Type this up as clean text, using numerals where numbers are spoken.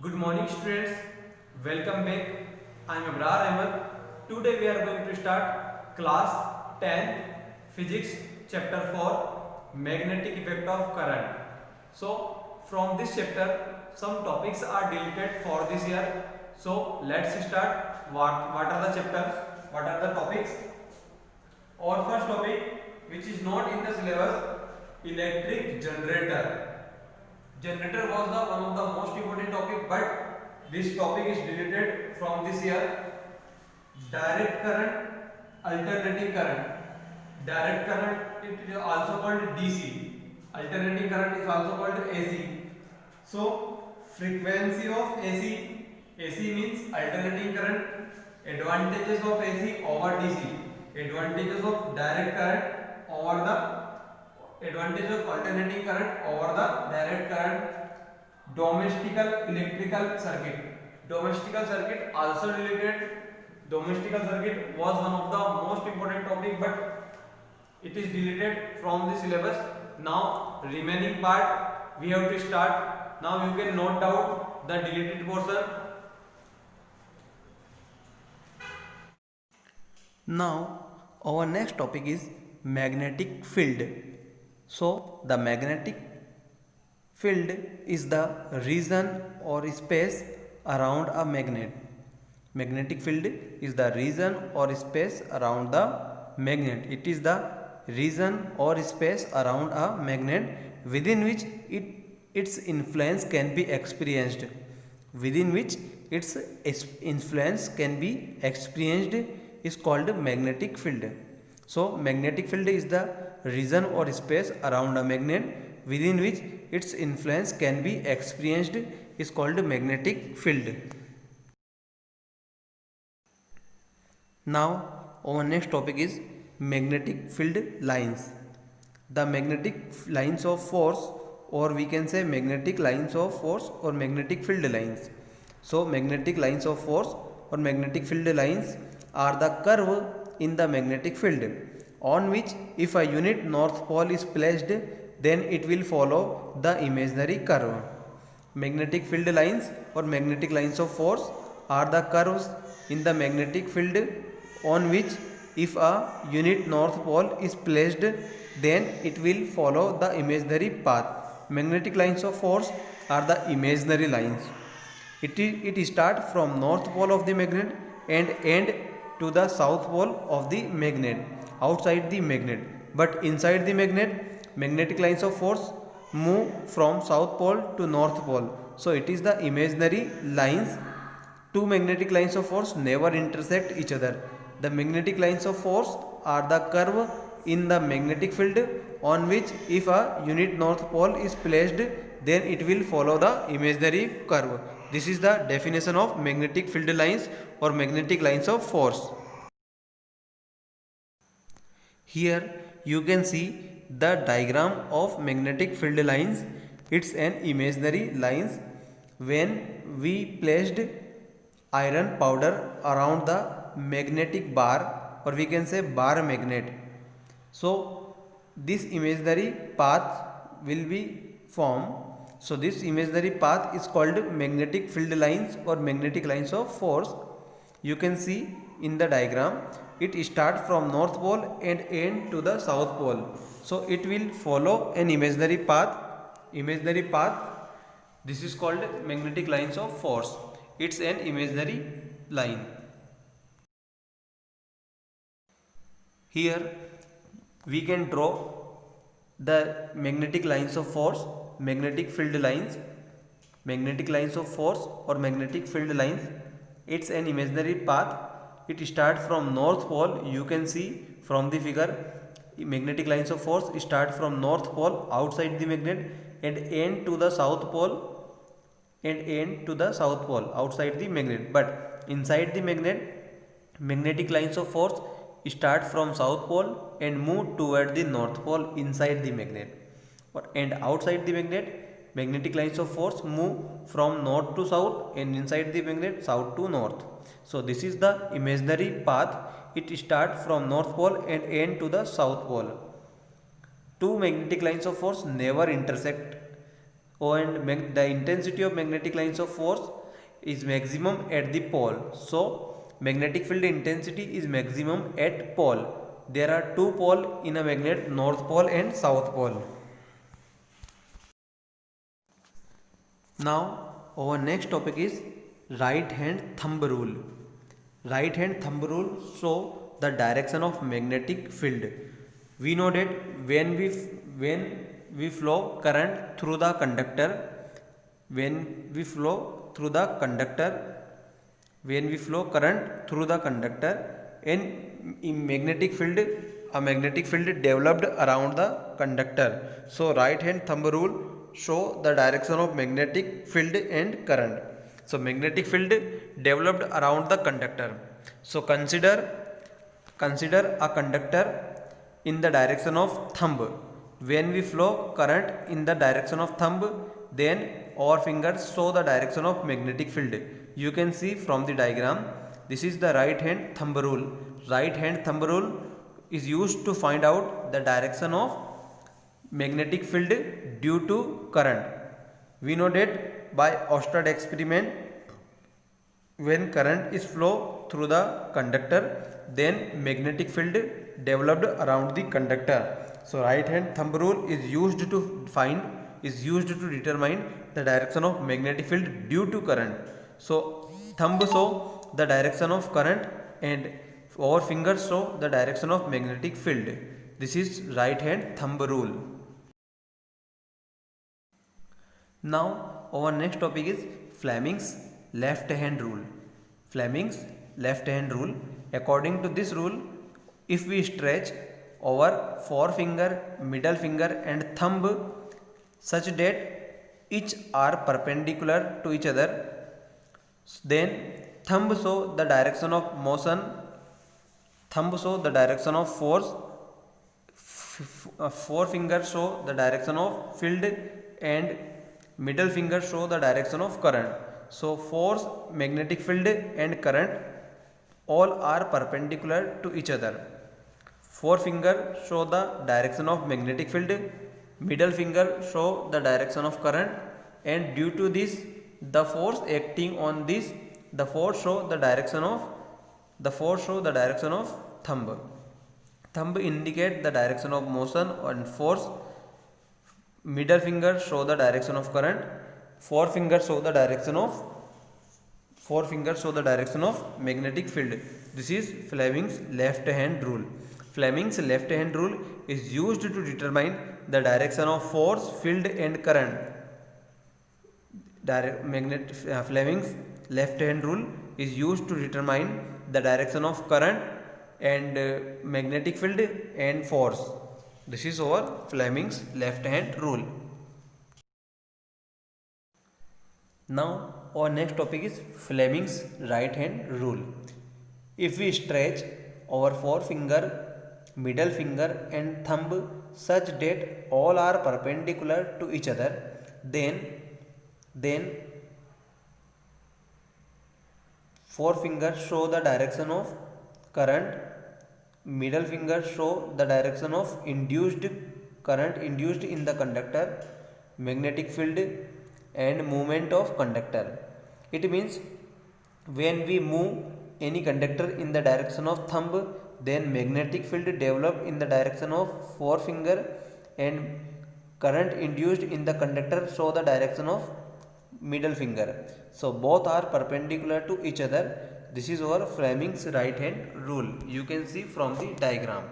Good morning students, welcome back. I am Abrar Ahmed. Today we are going to start class 10 physics chapter 4 magnetic effect of current. So from this chapter some topics are deleted for this year. So let's start. What are the chapters? What are the topics? Our first topic which is not in the syllabus, electric generator. Generator was the one of the most important topic, but this topic is deleted from this year. Direct current, alternating current. Direct current it is also called DC. Alternating current is also called AC. So frequency of AC. AC means alternating current. Advantages of AC over DC. Advantages of direct current over the advantage of alternating current over the direct current. Domestical electrical circuit. Domestical circuit also related. Domestical circuit was one of the most important topic, but it is deleted from the syllabus. Now remaining part we have to start. Now you can note down the deleted portion. Now our next topic is magnetic field. So the magnetic field is the region or space around a magnet. Magnetic field is the region or space around the magnet. It is the region or space around a magnet within which its influence can be experienced. Within which its influence can be experienced is called magnetic field. So magnetic field is the region or space around a magnet within which its influence can be experienced is called magnetic field. Now our next topic is magnetic field lines. The magnetic lines of force, or we can say magnetic lines of force or magnetic field lines. So magnetic lines of force or magnetic field lines are the curve in the magnetic field on which if a unit north pole is placed, then it will follow the imaginary curve. Magnetic field lines or magnetic lines of force are the curves in the magnetic field on which if a unit north pole is placed, then it will follow the imaginary path. Magnetic lines of force are the imaginary lines. It starts from north pole of the magnet and end to the south pole of the magnet, outside the magnet. But inside the magnet, magnetic lines of force move from south pole to north pole. So it is the imaginary lines. Two magnetic lines of force never intersect each other. The magnetic lines of force are the curve in the magnetic field on which if a unit north pole is placed, then it will follow the imaginary curve. This is the definition of magnetic field lines or magnetic lines of force. Here you can see the diagram of magnetic field lines. It's an imaginary lines. When we placed iron powder around the magnetic bar, or we can say bar magnet, so this imaginary path will be formed. So this imaginary path is called magnetic field lines or magnetic lines of force. You can see in the diagram, it starts from north pole and end to the south pole. So it will follow an imaginary path. This is called magnetic lines of force. It's an imaginary line. Here we can draw the magnetic lines of force, magnetic field lines, magnetic lines of force or magnetic field lines. It's an imaginary path. It starts from north pole. You can see from the figure, magnetic lines of force start from north pole outside the magnet and end to the south pole outside the magnet. But inside the magnet, magnetic lines of force start from south pole and move toward the north pole inside the magnet. And outside the magnet, magnetic lines of force move from north to south and inside the magnet south to north. So this is the imaginary path. It starts from north pole and end to the south pole. Two magnetic lines of force never intersect and the intensity of magnetic lines of force is maximum at the pole. So magnetic field intensity is maximum at pole. There are two poles in a magnet, north pole and south pole. Now our next topic is right hand thumb rule. Right hand thumb rule show the direction of magnetic field. We know that when we flow current through the conductor, when we flow current through the conductor, and in magnetic field, a magnetic field developed around the conductor. So right hand thumb rule show the direction of magnetic field and current. So magnetic field developed around the conductor. So consider a conductor in the direction of thumb. When we flow current in the direction of thumb, then our fingers show the direction of magnetic field. You can see from the diagram, this is the right hand thumb rule. Right hand thumb rule is used to find out the direction of magnetic field due to current. We know that by Oersted experiment, when current is flow through the conductor, then magnetic field developed around the conductor. So right hand thumb rule is used to determine the direction of magnetic field due to current. So thumb show the direction of current and our fingers show the direction of magnetic field. This is right hand thumb rule. Now our next topic is Fleming's left hand rule. Fleming's left hand rule. According to this rule, if we stretch our forefinger, middle finger and thumb such that each are perpendicular to each other, then thumb show the direction of motion, thumb show the direction of force, forefinger show the direction of field and middle finger show the direction of current. So force, magnetic field and current all are perpendicular to each other. Forefinger show the direction of magnetic field, middle finger show the direction of current, and due to this the force acting on this, the force show the direction of thumb. Thumb indicate the direction of motion and force. Middle finger show the direction of current. Forefinger show the direction of magnetic field. This is Fleming's left hand rule. Fleming's left hand rule is used to determine the direction of force, field and current. Fleming's left hand rule is used to determine the direction of current and magnetic field and force. This is our Fleming's left hand rule. Now our next topic is Fleming's right hand rule. If we stretch our forefinger, middle finger and thumb such that all are perpendicular to each other, then forefinger show the direction of current, middle finger show the direction of induced current induced in the conductor, magnetic field and movement of conductor. It means when we move any conductor in the direction of thumb, then magnetic field develop in the direction of forefinger and current induced in the conductor show the direction of middle finger. So both are perpendicular to each other. This is our Fleming's right hand rule. You can see from the diagram.